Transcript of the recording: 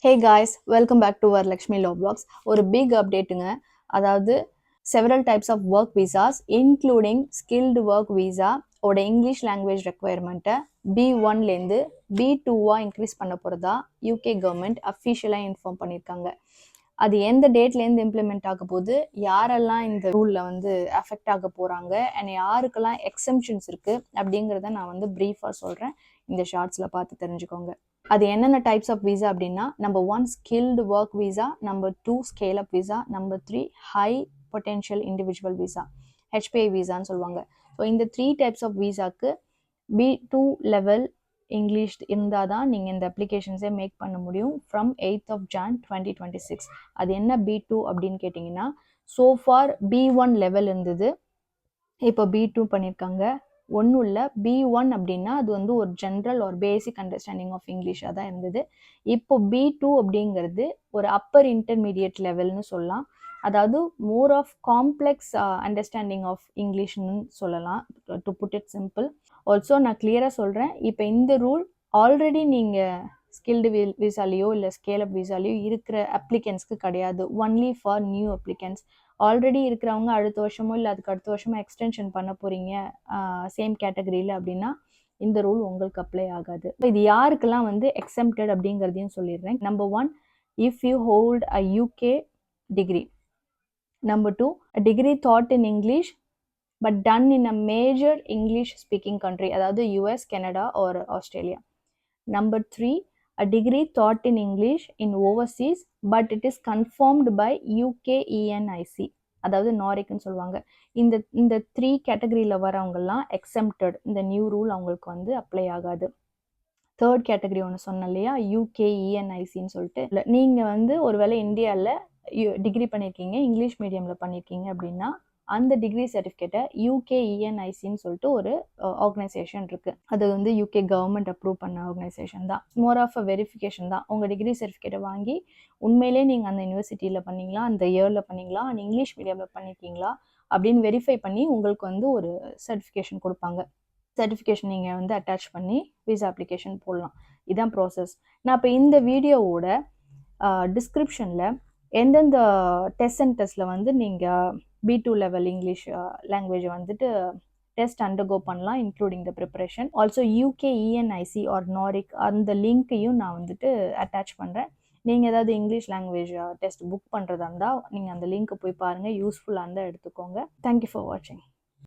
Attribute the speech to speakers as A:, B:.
A: Hey guys, welcome back to our Lakshmi Law Blogs. ஒரு big updateங்க. அதாவது several types of work visas including skilled work visa ஓட English language requirement B1 லேருந்து B2 increase பண்ண போறதா UK government அஃபிஷியலா inform பண்ணியிருக்காங்க. அது எந்த டேட்லேருந்து implement ஆக போகுது, யாரெல்லாம் இந்த ரூலில் வந்து அஃபெக்ட் ஆக போகிறாங்க அண்ட் யாருக்கெல்லாம் எக்ஸம்ஷன்ஸ் இருக்குது அப்படிங்கிறத நான் வந்து ப்ரீஃபாக சொல்கிறேன். இந்த ஷார்ட்ஸில் பார்த்து தெரிஞ்சுக்கோங்க. அது என்னென்ன டைப்ஸ் ஆஃப் விசா அப்படின்னா, number 1 skilled work visa, number 2 scale up visa, number 3 high potential individual visa, HPI விசான்னு சொல்லுவாங்க. ஸோ இந்த 3 டைப்ஸ் ஆஃப் விசாக்கு B2 லெவல் இங்கிலீஷ் இருந்தால் தான் நீங்கள் இந்த அப்ளிகேஷன்ஸே மேக் பண்ண முடியும் ஃப்ரம் 8th of Jan 2026. அது என்ன B2 அப்படின்னு கேட்டிங்கன்னா, சோஃபார் B1 லெவல் இருந்தது, இப்போ B2 பண்ணியிருக்காங்க. ஒன்றும் இல்லை, B1 அப்படின்னா அது வந்து ஒரு ஜென்ரல் ஒரு பேசிக் அண்டர்ஸ்டாண்டிங் ஆஃப் இங்கிலீஷாக தான் இருந்தது. இப்போ B2 அப்படிங்கிறது ஒரு அப்பர் இன்டர்மீடியட் லெவல்னு சொல்லலாம். அதாவது more of complex understanding of இங்கிலீஷ்னு சொல்லலாம், to put it simple. Also நான் கிளியராக சொல்கிறேன், இப்போ இந்த ரூல் ஆல்ரெடி நீங்கள் ஸ்கில்டு விசாலேயோ இல்லை ஸ்கேல் அப் விசாலேயோ இருக்கிற அப்ளிகன்ஸ்க்கு கிடையாது. Only for new applicants. Already இருக்கிறவங்க அடுத்த வருஷமோ இல்லை அதுக்கு அடுத்த வருஷமோ எக்ஸ்டென்ஷன் பண்ண போகிறீங்க சேம் கேட்டகரியில் அப்படின்னா இந்த ரூல் உங்களுக்கு அப்ளை ஆகாது. இது யாருக்கெல்லாம் வந்து எக்ஸம்ப்டட் அப்படிங்கிறதையும் சொல்லிடுறேன். Number 1, if you hold a UK degree. Number 2, a degree taught in English but done in a major English speaking country, அதாவது US, Canada or Australia. Number 3, a degree taught in English in overseas but it is confirmed by UK ENIC, அதாவது நாரிக்னு சொல்லுவாங்க. இந்த 3 கேட்டகரியில் வரவங்கெல்லாம் exempted. இந்த new rule அவங்களுக்கு வந்து apply ஆகாது. Third category ஒன்று சொன்னேன் இல்லையா, UK ENICன்னு சொல்லிட்டு. நீங்கள் வந்து ஒருவேளை இந்தியாவில் டிகிரி பண்ணியிருக்கீங்க, இங்கிலீஷ் மீடியமில் பண்ணியிருக்கீங்க அப்படின்னா அந்த டிகிரி சர்டிஃபிகேட்டை UK ENICன்னு சொல்லிட்டு ஒரு ஆர்கனைசேஷன் இருக்குது. அது வந்து UK கவர்மெண்ட் அப்ரூவ் பண்ண ஆர்கனைசேஷன் தான். மோர் ஆஃப் அ வெரிஃபிகேஷன் தான். உங்கள் டிகிரி சர்டிஃபிகேட்டை வாங்கி உண்மையிலே நீங்கள் அந்த யூனிவர்சிட்டியில் பண்ணீங்களா, அந்த இயரில் பண்ணீங்களா, அண்ட் இங்கிலீஷ் மீடியமில் பண்ணியிருக்கீங்களா அப்படின்னு வெரிஃபை பண்ணி உங்களுக்கு வந்து ஒரு சர்டிஃபிகேஷன் கொடுப்பாங்க. சர்டிஃபிகேஷன் நீங்கள் வந்து அட்டாச் பண்ணி விசா அப்ளிகேஷன் போடலாம். இதுதான் ப்ராசஸ். நான் இப்போ இந்த வீடியோவோட டிஸ்கிரிப்ஷனில் எந்தெந்த டெஸ்ட் சென்டர்ஸில் வந்து நீங்கள் B2 லெவல் இங்கிலீஷ் லாங்குவேஜை வந்துட்டு டெஸ்ட் அண்டர்கோ பண்ணலாம், including the preparation. Also UK ENIC or NARIC அந்த லிங்க்கையும் நான் வந்துட்டு அட்டாச் பண்ணுறேன். நீங்கள் ஏதாவது இங்கிலீஷ் லாங்குவேஜ் டெஸ்ட் புக் பண்ணுறதா இருந்தால் நீங்கள் அந்த லிங்க்கை போய் பாருங்கள், யூஸ்ஃபுல்லாக இருந்தால் எடுத்துக்கோங்க. தேங்க்யூ ஃபார் வாட்சிங்.